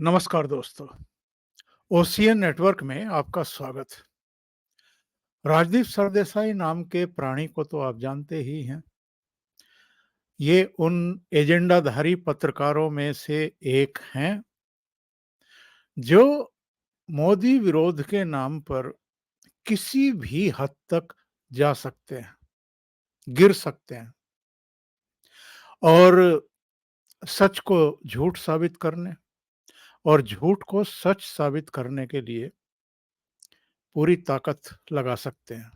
नमस्कार दोस्तों। Ocean network में आपका स्वागत। राजदीप सरदेसाई नाम के प्राणी को तो आप जानते ही हैं। ये उन एजेंडाधारी पत्रकारों में से एक हैं जो मोदी विरोध के नाम पर किसी भी हद तक जा सकते हैं, गिर सकते हैं और सच को झूठ साबित करने और झूठ को सच साबित करने के लिए पूरी ताकत लगा सकते हैं।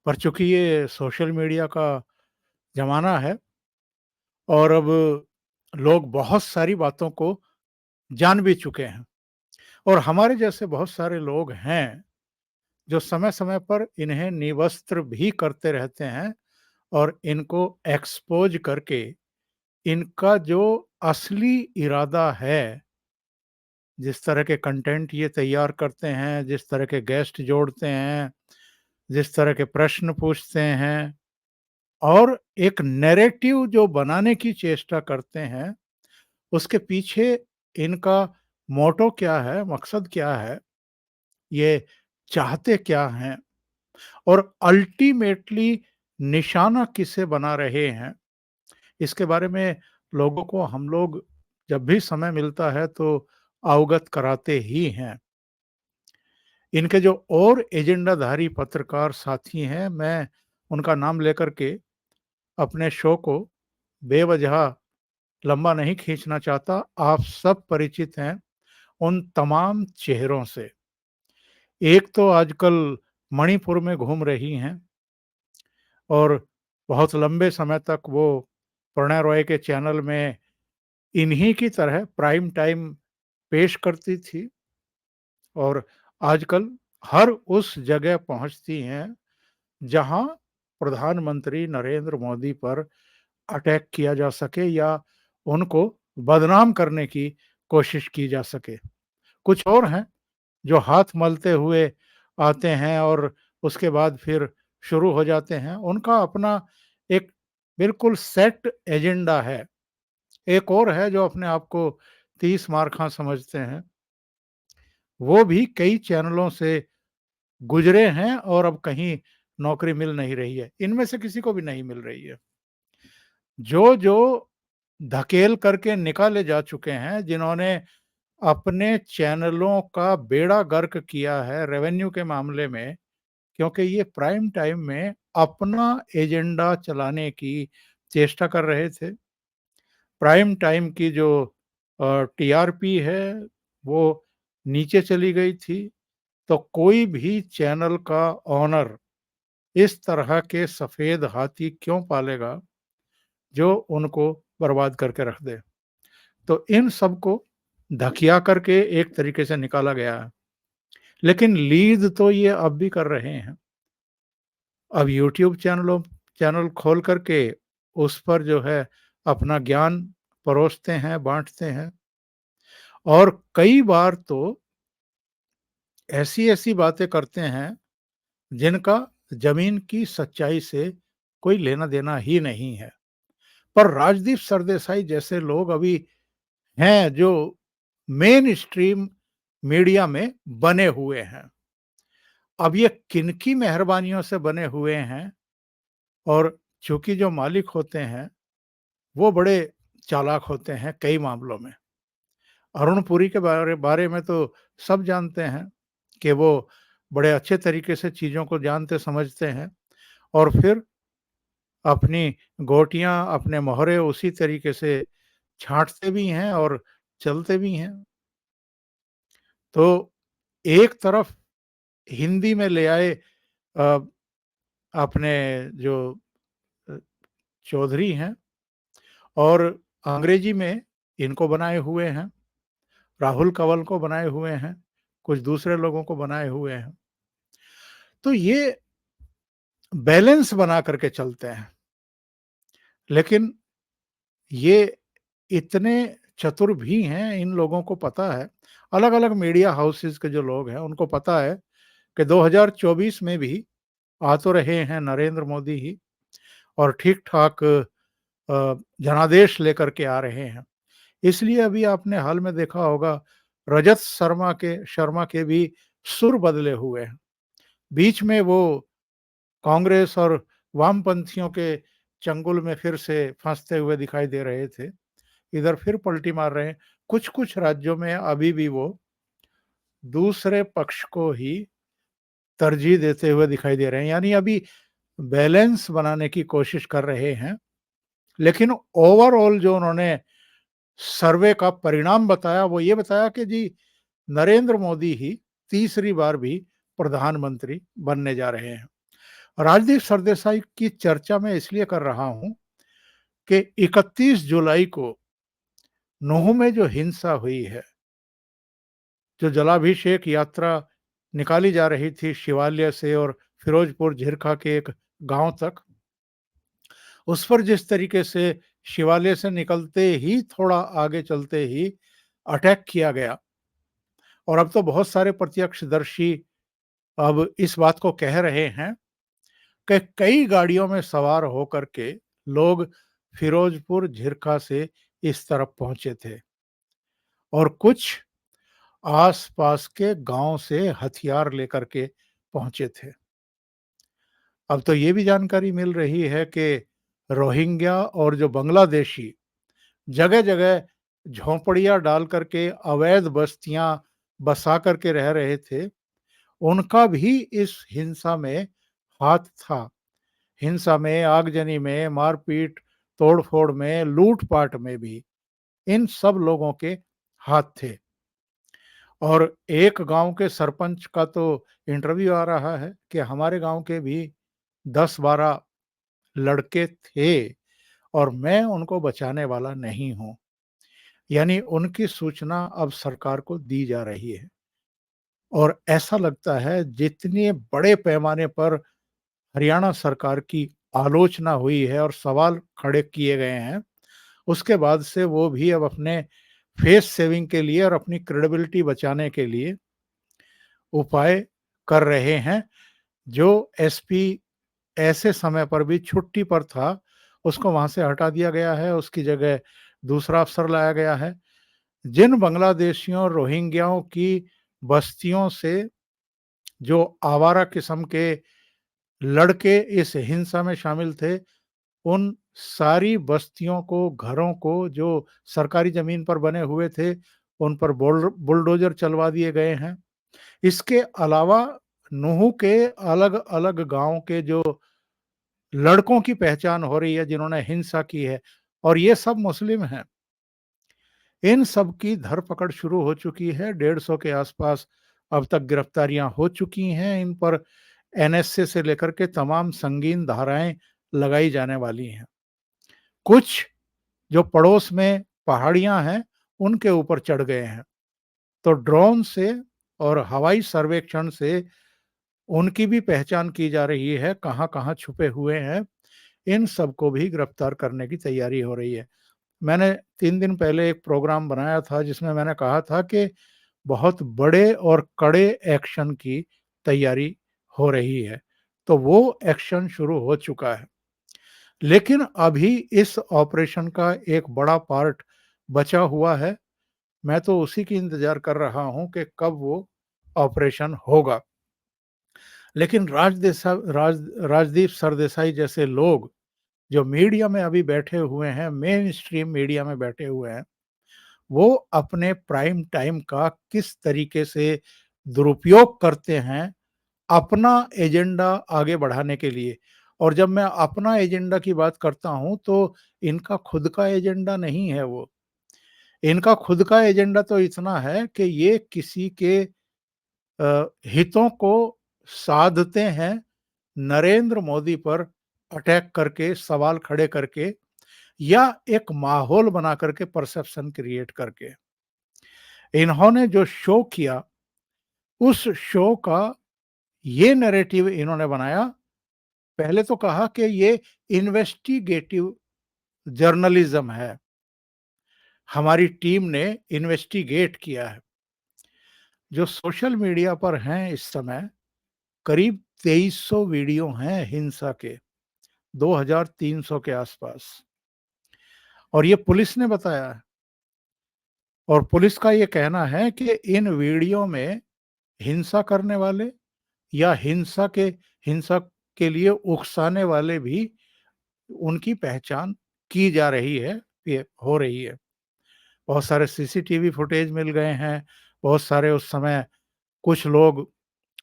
पर चूंकि ये सोशल मीडिया का ज़माना है और अब लोग बहुत सारी बातों को जान भी चुके हैं और हमारे जैसे बहुत सारे लोग हैं जो समय-समय पर इन्हें निवस्त्र भी करते रहते हैं और इनको एक्सपोज़ करके इनका जो असली इरादा है, जिस तरह के कंटेंट ये तैयार करते हैं, जिस तरह के गेस्ट जोड़ते हैं, जिस तरह के प्रश्न पूछते हैं और एक नैरेटिव जो बनाने की चेष्टा करते हैं, उसके पीछे इनका मोटो क्या है, मकसद क्या है, ये चाहते क्या हैं और अल्टीमेटली निशाना किसे बना रहे हैं, इसके बारे में लोगों को हम लोग जब भी समय मिलता है तो अवगत कराते ही हैं। इनके जो और एजेंडाधारी पत्रकार साथी हैं, मैं उनका नाम लेकर के अपने शो को बेवजह लंबा नहीं खींचना चाहता। आप सब परिचित हैं उन तमाम चेहरों से। एक तो आजकल मणिपुर में घूम रही हैं और बहुत लंबे समय तक वो प्रणय रॉय के चैनल में इन्हीं की तरह प्राइम टाइम पेश करती थी और आजकल हर उस जगह पहुंचती हैं जहां प्रधानमंत्री नरेंद्र मोदी पर अटैक किया जा सके या उनको बदनाम करने की कोशिश की जा सके। कुछ और हैं जो हाथ मलते हुए आते हैं और उसके बाद फिर शुरू हो जाते हैं। उनका अपना एक बिल्कुल सेट एजेंडा है। एक और है जो अपने आप को 30 मार-खा समझते हैं। वो भी कई चैनलों से गुज़रे हैं और अब कहीं नौकरी मिल नहीं रही है। इनमें से किसी को भी नहीं मिल रही है। जो धकेल करके निकाले जा चुके हैं, जिन्होंने अपने चैनलों का बेड़ा गर्क किया है रेवेन्यू के मामले में, क्योंकि ये प्राइम टाइम में अपना एजेंडा चलाने की चेष्टा कर रहे थे। प्राइम टाइम की जो टीआरपी है वो नीचे चली गई थी, तो कोई भी चैनल का ओनर इस तरह के सफ़ेद हाथी क्यों पालेगा जो उनको बर्बाद करके रख दे। तो इन सबको धकिया करके एक तरीके से निकाला गया है। लेकिन लीड तो ये अब भी कर रहे हैं। अब यूट्यूब चैनल खोल करके उस पर जो है अपना ज्ञान परोसते हैं, बाँटते हैं और कई बार तो ऐसी-ऐसी बातें करते हैं जिनका ज़मीन की सच्चाई से कोई लेना-देना ही नहीं है। पर राजदीप सरदेसाई जैसे लोग अभी हैं जो मेन स्ट्रीम मीडिया में बने हुए हैं। अब ये किनकी मेहरबानियों से बने हुए हैं और चूँकि जो मालिक होते हैं, वो बड़े चालाक होते हैं कई मामलों में। अरुण पुरी के बारे बारे में तो सब जानते हैं कि वो बड़े अच्छे तरीके से चीज़ों को जानते समझते हैं और फिर अपनी गोटियाँ, अपने मोहरे उसी तरीके से छाँटते भी हैं और चलते भी हैं। तो एक तरफ हिंदी में ले आए अ, अपने जो अ, चौधरी हैं और अंग्रेजी में इनको बनाए हुए हैं, राहुल कंवल को बनाए हुए हैं, कुछ दूसरे लोगों को बनाए हुए हैं। तो ये बैलेंस बना करके चलते हैं। लेकिन ये इतने चतुर भी हैं, इन लोगों को पता है, अलग-अलग मीडिया हाउसेस के जो लोग हैं, उनको पता है कि 2024 में भी आ तो रहे हैं नरेंद्र मोदी ही और ठीक-ठाक जनादेश लेकर के आ रहे हैं। इसलिए अभी आपने हाल में देखा होगा रजत शर्मा के भी सुर बदले हुए हैं। बीच में वो कांग्रेस और वामपंथियों के चंगुल में फिर से फँसते हुए दिखाई दे रहे थे। इधर फिर पलटी मार रहे हैं। कुछ-कुछ राज्यों में अभी भी वो दूसरे पक्ष को ही तरजीह देते हुए दिखाई दे रहे हैं। यानी अभी बैलेंस बनाने की कोशिश कर रहे हैं। लेकिन ओवरऑल जो उन्होंने सर्वे का परिणाम बताया, वो ये बताया कि जी नरेंद्र मोदी ही तीसरी बार भी प्रधानमंत्री बनने जा रहे हैं। राजदीप सरदेसाई की चर्चा मैं इसलिए कर रहा हूं कि 31 जुलाई को नूह में जो हिंसा हुई है, जो जलाभिषेक यात्रा निकाली जा रही थी शिवालय से और फिरोजपुर झिरखा के एक गांव तक, उस पर जिस तरीके से शिवालय से निकलते ही थोड़ा आगे चलते ही अटैक किया गया, और अब तो बहुत सारे प्रत्यक्षदर्शी अब इस बात को कह रहे हैं कि कई गाड़ियों में सवार होकर के लोग फिरोजपुर झिरखा से इस तरफ पहुंचे थे और कुछ आसपास के गांव से हथियार लेकर के पहुंचे थे। अब तो ये भी जानकारी मिल रही है कि रोहिंग्या और जो बांग्लादेशी जगह-जगह झोंपड़ियां डाल करके अवैध बस्तियां बसा करके रह रहे थे, उनका भी इस हिंसा में हाथ था। हिंसा में, आगजनी में, मारपीट, तोड़-फोड़ में, लूट-पाट में भी इन सब लोगों के हाथ थे। और एक गांव के सरपंच का तो इंटरव्यू आ रहा है कि हमारे गांव के भी 10-12 लड़के थे और मैं उनको बचाने वाला नहीं हूं। यानी उनकी सूचना अब सरकार को दी जा रही है और ऐसा लगता है जितने बड़े पैमाने पर हरियाणा सरकार की आलोचना हुई है और सवाल खड़े किए गए हैं, उसके बाद से वो भी अब अपने फेस सेविंग के लिए और अपनी क्रेडिबिलिटी बचाने के लिए उपाय कर रहे हैं। जो एसपी ऐसे समय पर भी छुट्टी पर था, उसको वहाँ से हटा दिया गया है, उसकी जगह दूसरा अफ़सर लाया गया है। जिन बांग्लादेशियों और रोहिंग्याओं की बस्तियों से जो आवारा किस्म के लड़के इस हिंसा में शामिल थे, उन सारी बस्तियों को, घरों को जो सरकारी ज़मीन पर बने हुए थे, उन पर बुलडोज़र चलवा दिए गए हैं। इसके अलावा नूह के अलग-अलग गाँव के जो लड़कों की पहचान हो रही है जिन्होंने हिंसा की है और ये सब मुस्लिम हैं। इन सब की धरपकड़ शुरू हो चुकी है, 150 के आसपास अब तक गिरफ्तारियां हो चुकी हैं। इन पर एनएसए से लेकर के तमाम संगीन धाराएं लगाई जाने वाली हैं। कुछ जो पड़ोस में पहाड़ियां हैं, उनके ऊपर चढ़ गए हैं, तो ड्रोन से और हवाई सर्वेक्षण से उनकी भी पहचान की जा रही है, कहाँ-कहाँ छुपे हुए हैं। इन सबको भी गिरफ्तार करने की तैयारी हो रही है। मैंने 3 दिन पहले एक प्रोग्राम बनाया था जिसमें मैंने कहा था कि बहुत बड़े और कड़े एक्शन की तैयारी हो रही है। तो वो एक्शन शुरू हो चुका है। लेकिन अभी इस ऑपरेशन का एक बड़ा पार्ट बचा हुआ है। मैं तो उसी की इंतज़ार कर रहा हूँ कि कब वो ऑपरेशन होगा। लेकिन राजदीप सरदेसाई जैसे लोग जो मीडिया में अभी बैठे हुए हैं, मेन स्ट्रीम मीडिया में बैठे हुए हैं, वो अपने प्राइम टाइम का किस तरीके से दुरुपयोग करते हैं अपना एजेंडा आगे बढ़ाने के लिए। और जब मैं अपना एजेंडा की बात करता हूं तो इनका खुद का एजेंडा नहीं है वो। इनका खुद का एजेंडा तो इतना है कि ये किसी के हितों को साधते हैं नरेंद्र मोदी पर अटैक करके, सवाल खड़े करके या एक माहौल बना करके, परसेप्शन क्रिएट करके। इन्होंने जो शो किया, उस शो का ये नैरेटिव इन्होंने बनाया। पहले तो कहा कि ये इन्वेस्टिगेटिव जर्नलिज्म है। हमारी टीम ने इन्वेस्टिगेट किया है। जो सोशल मीडिया पर हैं इस समय करीब 2300 वीडियो हैं हिंसा के, 2300 के आसपास। और ये पुलिस ने बताया है। और पुलिस का ये कहना है कि इन वीडियो में हिंसा करने वाले या हिंसा के लिए उकसाने वाले भी उनकी पहचान की जा रही है, ये हो रही है। बहुत सारे सीसीटीवी फुटेज मिल गए हैं, बहुत सारे उस समय कुछ लोग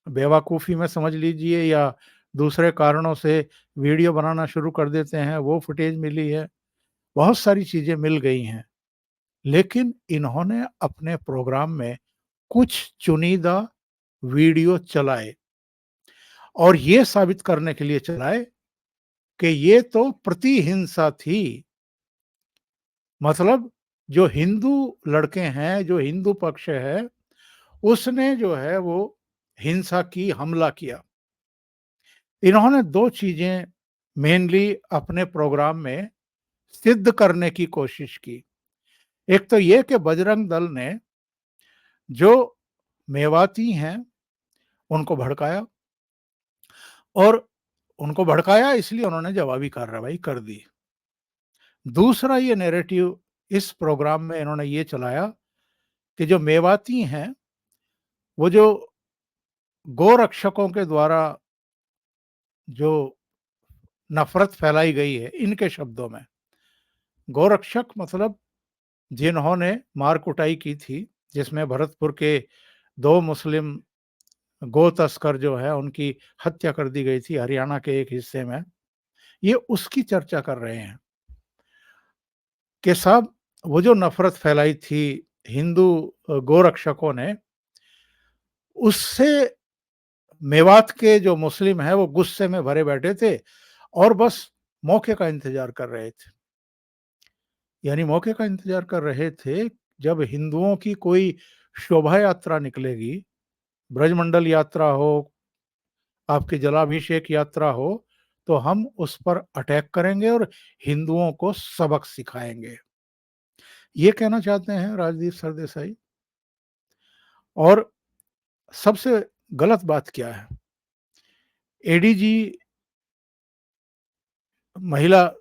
बेवकूफ़ी में समझ लीजिए या दूसरे कारणों से वीडियो बनाना शुरू कर देते हैं, वो फुटेज मिली है। बहुत सारी चीज़ें मिल गई हैं, लेकिन इन्होंने अपने प्रोग्राम में कुछ चुनिंदा वीडियो चलाए और ये साबित करने के लिए चलाए कि ये तो प्रतिहिंसा थी। मतलब जो हिंदू लड़के हैं, जो हिंदू पक्ष है, उसने जो है वो हिंसा की, हमला किया। इन्होंने 2 चीज़ें मेनली अपने प्रोग्राम में सिद्ध करने की कोशिश की। एक तो ये कि बजरंग दल ने जो मेवाती हैं, उनको भड़काया और उनको भड़काया इसलिए उन्होंने जवाबी कार्रवाई कर दी। दूसरा ये नैरेटिव इस प्रोग्राम में इन्होंने ये चलाया कि जो मेवाती हैं, वो जो गोरक्षकों के द्वारा जो नफ़रत फैलाई गई है, इनके शब्दों में, गोरक्षक मतलब जिन्होंने मार-कुटाई की थी, जिसमें भरतपुर के 2 मुस्लिम गो तस्कर जो है, उनकी हत्या कर दी गई थी हरियाणा के एक हिस्से में। ये उसकी चर्चा कर रहे हैं कि साहब वो जो नफ़रत फैलाई थी हिंदू गोरक्षकों ने, उससे मेवात के जो मुस्लिम हैं, वो गुस्से में भरे बैठे थे और बस मौके का इंतज़ार कर रहे थे। यानी मौके का इंतज़ार कर रहे थे, जब हिंदुओं की कोई शोभा यात्रा निकलेगी, ब्रजमंडल यात्रा हो, आपकी जलाभिषेक यात्रा हो, तो हम उस पर अटैक करेंगे और हिंदुओं को सबक सिखाएँगे। ये कहना चाहते हैं राजदीप सरदेसाई। और सबसे गलत बात क्या है? एडीजी महिला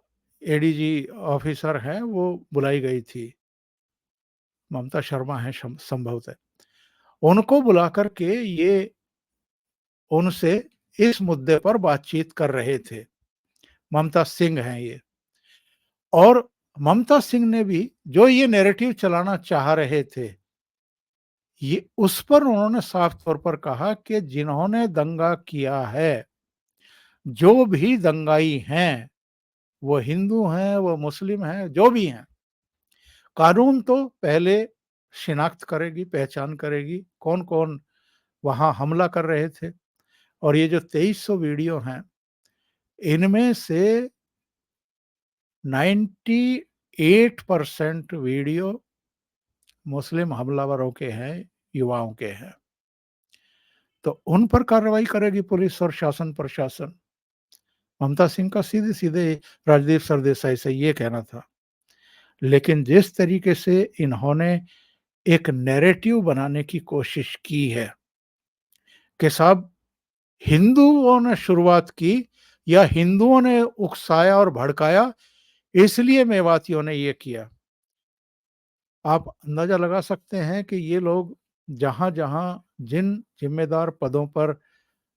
एडीजी ऑफिसर हैं, वो बुलाई गई थी। ममता शर्मा हैं संभवतः। उनको बुला कर के ये उनसे इस मुद्दे पर बातचीत कर रहे थे। ममता सिंह हैं ये। और ममता सिंह ने भी जो ये नैरेटिव चलाना चाह रहे थे, ये उस पर उन्होंने साफ तौर पर कहा कि जिन्होंने दंगा किया है, जो भी दंगाई हैं, वो हिंदू हैं, वो मुस्लिम हैं, जो भी हैं, कानून तो पहले शिनाख्त करेगी, पहचान करेगी, कौन-कौन वहाँ हमला कर रहे थे। और ये जो 2300 वीडियो हैं, इनमें से 98% वीडियो मुस्लिम हमलावरों के हैं, युवाओं के हैं। तो उन पर कार्रवाई करेगी पुलिस और शासन प्रशासन। ममता सिंह का सीधे-सीधे राजदीप सरदेसाई से ये कहना था। लेकिन जिस तरीके से इन्होंने एक नैरेटिव बनाने की कोशिश की है कि साहब हिंदुओं ने शुरुआत की या हिंदुओं ने उकसाया और भड़काया, इसलिए मेवातियों ने ये किया। आप अंदाज़ा लगा सकते हैं कि ये लोग जहाँ-जहाँ जिन ज़िम्मेदार पदों पर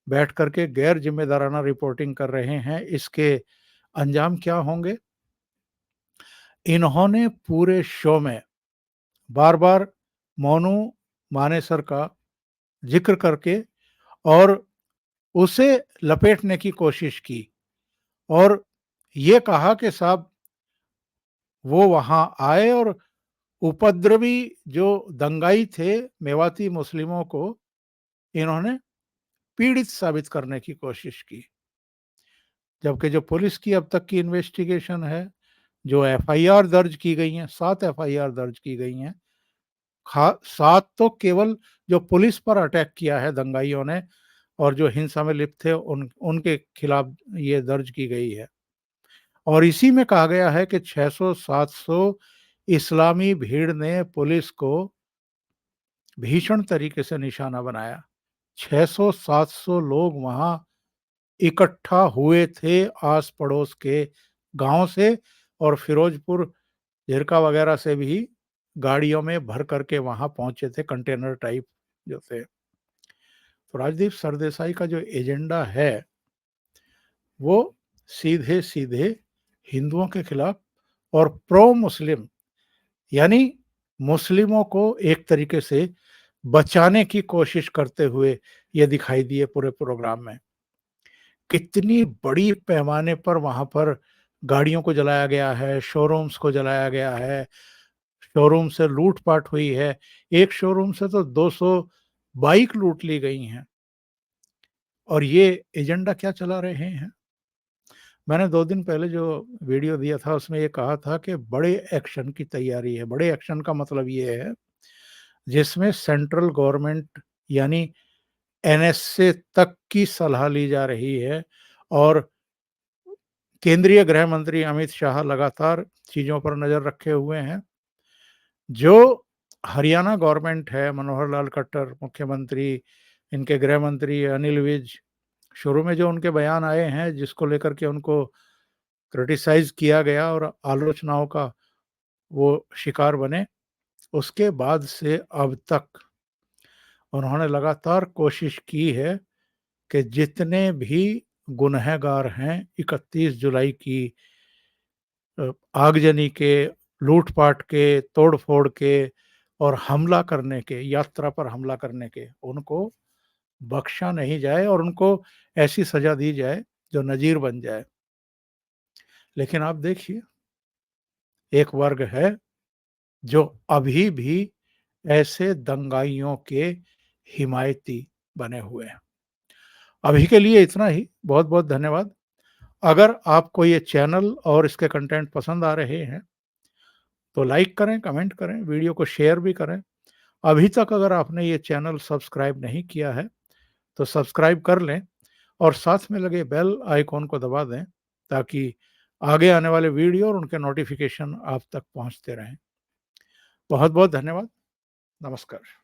बैठ कर के गैर ज़िम्मेदाराना रिपोर्टिंग कर रहे हैं, इसके अंजाम क्या होंगे? इन्होंने पूरे शो में बार-बार मोनू मानेसर का ज़िक्र करके और उसे लपेटने की कोशिश की और ये कहा कि साहब वो वहाँ आए और उपद्रवी जो दंगाई थे मेवाती मुस्लिमों को इन्होंने पीड़ित साबित करने की कोशिश की। जबकि जो पुलिस की अब तक की इन्वेस्टिगेशन है, जो एफआईआर दर्ज की गई हैं, 7 एफआईआर दर्ज की गई हैं। 7 तो केवल जो पुलिस पर अटैक किया है दंगाइयों ने और जो हिंसा में लिप्त थे उनके खिलाफ ये दर्ज की गई है। और इसी में कहा गया है कि 600-700 इस्लामी भीड़ ने पुलिस को भीषण तरीके से निशाना बनाया। 600-700 लोग वहाँ इकट्ठा हुए थे आस-पड़ोस के गाँव से और फिरोजपुर, झिरका वगैरह से भी गाड़ियों में भर करके वहाँ पहुँचे थे, कंटेनर टाइप जो थे। तो राजदीप सरदेसाई का जो एजेंडा है, वो सीधे-सीधे हिंदुओं के खिलाफ और प्रो मुस्लिम, यानी मुस्लिमों को एक तरीके से बचाने की कोशिश करते हुए ये दिखाई दिए पूरे प्रोग्राम में। कितनी बड़ी पैमाने पर वहाँ पर गाड़ियों को जलाया गया है, शोरूम्स को जलाया गया है, शोरूम से लूट-पाट हुई है। एक शोरूम से तो 200 बाइक लूट ली गई हैं। और ये एजेंडा क्या चला रहे हैं? मैंने 2 दिन पहले जो वीडियो दिया था उसमें ये कहा था कि बड़े एक्शन की तैयारी है। बड़े एक्शन का मतलब ये है जिसमें सेंट्रल गवर्नमेंट यानी एनएसए तक की सलाह ली जा रही है और केंद्रीय गृह मंत्री अमित शाह लगातार चीज़ों पर नज़र रखे हुए हैं। जो हरियाणा गवर्नमेंट है, मनोहर लाल खट्टर मुख्यमंत्री, इनके गृह मंत्री अनिल विज, शुरू में जो उनके बयान आए हैं जिसको लेकर के उनको क्रिटिसाइज़ किया गया और आलोचनाओं का वो शिकार बने, उसके बाद से अब तक उन्होंने लगातार कोशिश की है कि जितने भी गुनहगार हैं 31 जुलाई की आगजनी के, लूट-पाट के, तोड़-फोड़ के और हमला करने के, यात्रा पर हमला करने के, उनको बख्शा नहीं जाए और उनको ऐसी सज़ा दी जाए जो नज़ीर बन जाए। लेकिन आप देखिए, एक वर्ग है जो अभी भी ऐसे दंगाइयों के हिमायती बने हुए हैं। अभी के लिए इतना ही, बहुत-बहुत धन्यवाद। अगर आपको ये चैनल और इसके कंटेंट पसंद आ रहे हैं, तो लाइक करें, कमेंट करें, वीडियो को शेयर भी करें। अभी तक अगर आपने ये चैनल सब्सक्राइब नहीं किया है, तो सब्सक्राइब कर लें और साथ में लगे बेल आइकॉन को दबा दें, ताकि आगे आने वाले वीडियो और उनके नोटिफ़िकेशन आप तक पहुँचते रहें। बहुत-बहुत धन्यवाद। नमस्कार।